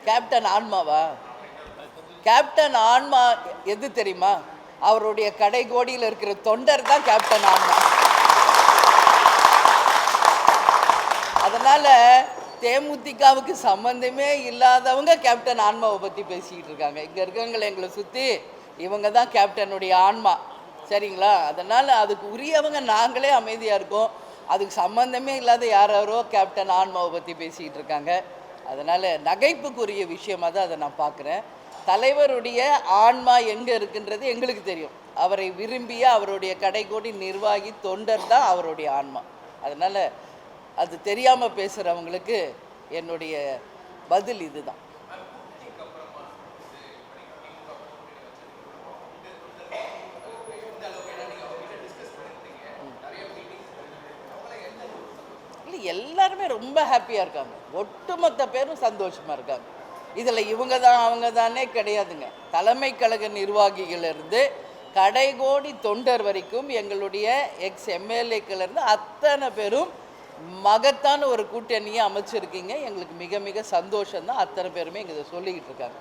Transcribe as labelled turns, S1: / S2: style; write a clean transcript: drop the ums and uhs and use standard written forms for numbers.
S1: Captain ஆன்மாவா? Captain ஆன்மா எது தெரியுமா? அவருடைய கடைகோடியில் இருக்கிற தொண்டர் தான் கேப்டன் ஆன்மா. அதனால தேமுதிகவுக்கு சம்பந்தமே இல்லாதவங்க கேப்டன் ஆன்மாவை பற்றி பேசிக்கிட்டு இருக்காங்க. இங்கே இருக்கவங்களை எங்களை சுற்றி இவங்க தான் கேப்டனுடைய ஆன்மா, சரிங்களா? அதனால் அதுக்கு உரியவங்க நாங்களே அமைதியாக இருக்கோம். அதுக்கு சம்பந்தமே இல்லாத யாரோ கேப்டன் ஆன்மாவை பற்றி பேசிக்கிட்டு இருக்காங்க. அதனால் நகைப்புக்குரிய விஷயமாக தான் அதை நான் பார்க்குறேன். தலைவருடைய ஆன்மா எங்கே இருக்குன்றது எங்களுக்கு தெரியும். அவரை விரும்பிய அவருடைய கடைக்கோடி நிர்வாகி தொண்டர் தான் அவருடைய ஆன்மா. அதனால் அது தெரியாமல் பேசுகிறவங்களுக்கு என்னுடைய பதில் இதுதான். இல்லை, எல்லாருமே ரொம்ப ஹாப்பியாக இருக்காங்க. ஒட்டுமொத்த பேரும் சந்தோஷமாக இருக்காங்க. இதில் இவங்க தான் அவங்க தானே கிடையாதுங்க. தலைமை கழக நிர்வாகிகளிலிருந்து கடைகோடி தொண்டர் வரைக்கும் எங்களுடைய எக்ஸ் எம்எல்ஏக்களிருந்து அத்தனை பேரும் மகத்தான ஒரு கூட்டணியை அமைச்சிருக்கீங்க. எங்களுக்கு மிக மிக சந்தோஷம்தான். அத்தனை பேருமே இங்கே இதை சொல்லிக்கிட்டு இருக்காங்க.